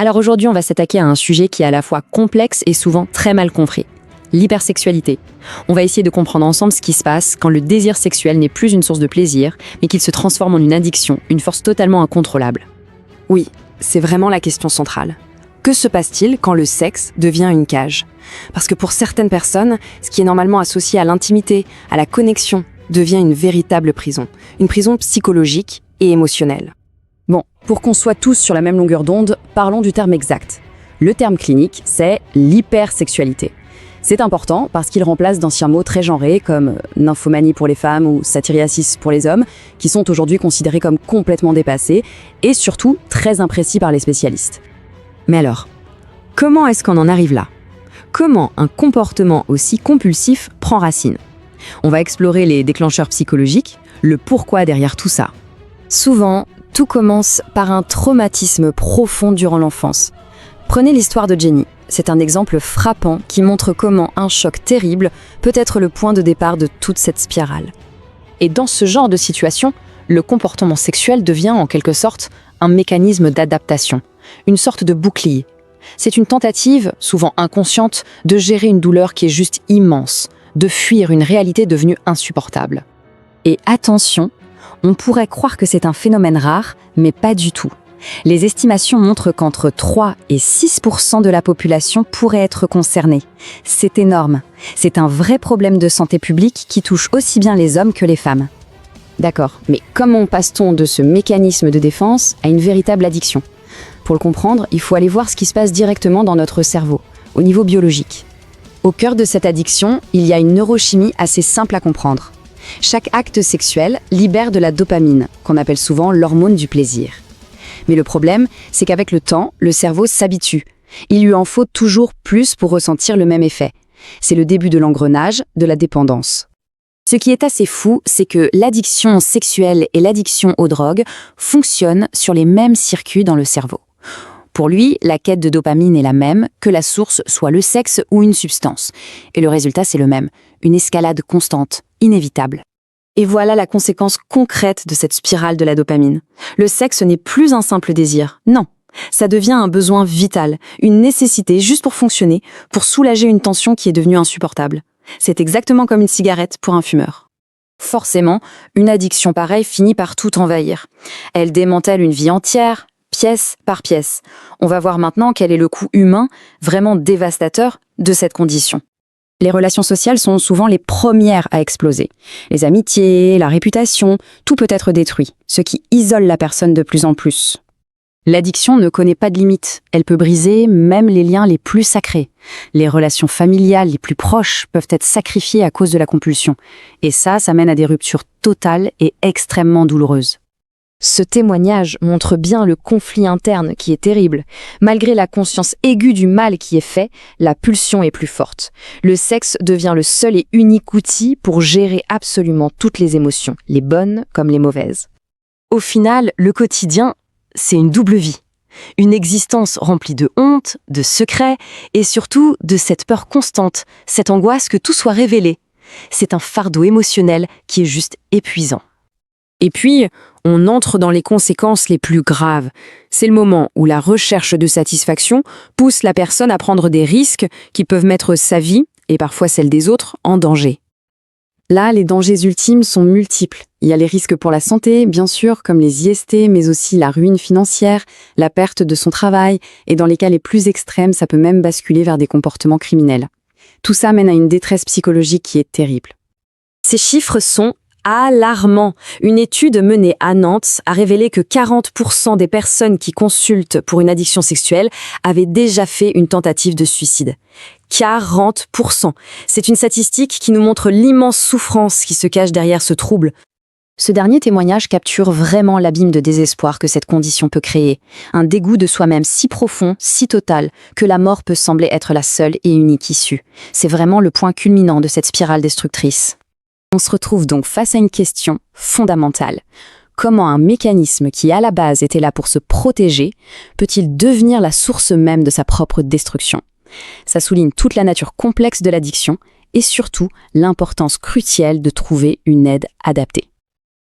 Alors aujourd'hui, on va s'attaquer à un sujet qui est à la fois complexe et souvent très mal compris. L'hypersexualité. On va essayer de comprendre ensemble ce qui se passe quand le désir sexuel n'est plus une source de plaisir, mais qu'il se transforme en une addiction, une force totalement incontrôlable. Oui, c'est vraiment la question centrale. Que se passe-t-il quand le sexe devient une cage? Parce que pour certaines personnes, ce qui est normalement associé à l'intimité, à la connexion, devient une véritable prison. Une prison psychologique et émotionnelle. Bon, pour qu'on soit tous sur la même longueur d'onde, parlons du terme exact. Le terme clinique, c'est l'hypersexualité. C'est important parce qu'il remplace d'anciens mots très genrés comme nymphomanie pour les femmes ou satyriasis pour les hommes, qui sont aujourd'hui considérés comme complètement dépassés et surtout très imprécis par les spécialistes. Mais alors, comment est-ce qu'on en arrive là? Comment un comportement aussi compulsif prend racine? On va explorer les déclencheurs psychologiques, le pourquoi derrière tout ça. Souvent, tout commence par un traumatisme profond durant l'enfance. Prenez l'histoire de Jenny. C'est un exemple frappant qui montre comment un choc terrible peut être le point de départ de toute cette spirale. Et dans ce genre de situation, le comportement sexuel devient en quelque sorte un mécanisme d'adaptation, une sorte de bouclier. C'est une tentative, souvent inconsciente, de gérer une douleur qui est juste immense, de fuir une réalité devenue insupportable. Et attention, on pourrait croire que c'est un phénomène rare, mais pas du tout. Les estimations montrent qu'entre 3 et 6% de la population pourrait être concernée. C'est énorme. C'est un vrai problème de santé publique qui touche aussi bien les hommes que les femmes. D'accord, mais comment passe-t-on de ce mécanisme de défense à une véritable addiction? Pour le comprendre, il faut aller voir ce qui se passe directement dans notre cerveau, au niveau biologique. Au cœur de cette addiction, il y a une neurochimie assez simple à comprendre. Chaque acte sexuel libère de la dopamine, qu'on appelle souvent l'hormone du plaisir. Mais le problème, c'est qu'avec le temps, le cerveau s'habitue. Il lui en faut toujours plus pour ressentir le même effet. C'est le début de l'engrenage, de la dépendance. Ce qui est assez fou, c'est que l'addiction sexuelle et l'addiction aux drogues fonctionnent sur les mêmes circuits dans le cerveau. Pour lui, la quête de dopamine est la même, que la source soit le sexe ou une substance. Et le résultat, c'est le même, une escalade constante, inévitable. Et voilà la conséquence concrète de cette spirale de la dopamine. Le sexe n'est plus un simple désir, non. Ça devient un besoin vital, une nécessité juste pour fonctionner, pour soulager une tension qui est devenue insupportable. C'est exactement comme une cigarette pour un fumeur. Forcément, une addiction pareille finit par tout envahir. Elle démantèle une vie entière, pièce par pièce. On va voir maintenant quel est le coût humain, vraiment dévastateur, de cette condition. Les relations sociales sont souvent les premières à exploser. Les amitiés, la réputation, tout peut être détruit, ce qui isole la personne de plus en plus. L'addiction ne connaît pas de limite. Elle peut briser même les liens les plus sacrés. Les relations familiales les plus proches peuvent être sacrifiées à cause de la compulsion. Et ça mène à des ruptures totales et extrêmement douloureuses. Ce témoignage montre bien le conflit interne qui est terrible. Malgré la conscience aiguë du mal qui est fait, la pulsion est plus forte. Le sexe devient le seul et unique outil pour gérer absolument toutes les émotions, les bonnes comme les mauvaises. Au final, le quotidien, c'est une double vie. Une existence remplie de honte, de secrets et surtout de cette peur constante, cette angoisse que tout soit révélé. C'est un fardeau émotionnel qui est juste épuisant. Et puis, on entre dans les conséquences les plus graves. C'est le moment où la recherche de satisfaction pousse la personne à prendre des risques qui peuvent mettre sa vie, et parfois celle des autres, en danger. Là, les dangers ultimes sont multiples. Il y a les risques pour la santé, bien sûr, comme les IST, mais aussi la ruine financière, la perte de son travail, et dans les cas les plus extrêmes, ça peut même basculer vers des comportements criminels. Tout ça mène à une détresse psychologique qui est terrible. Ces chiffres sont alarmant. Une étude menée à Nantes a révélé que 40% des personnes qui consultent pour une addiction sexuelle avaient déjà fait une tentative de suicide. 40%. C'est une statistique qui nous montre l'immense souffrance qui se cache derrière ce trouble. Ce dernier témoignage capture vraiment l'abîme de désespoir que cette condition peut créer. Un dégoût de soi-même si profond, si total, que la mort peut sembler être la seule et unique issue. C'est vraiment le point culminant de cette spirale destructrice. On se retrouve donc face à une question fondamentale. Comment un mécanisme qui, à la base, était là pour se protéger, peut-il devenir la source même de sa propre destruction? Ça souligne toute la nature complexe de l'addiction et surtout l'importance cruciale de trouver une aide adaptée.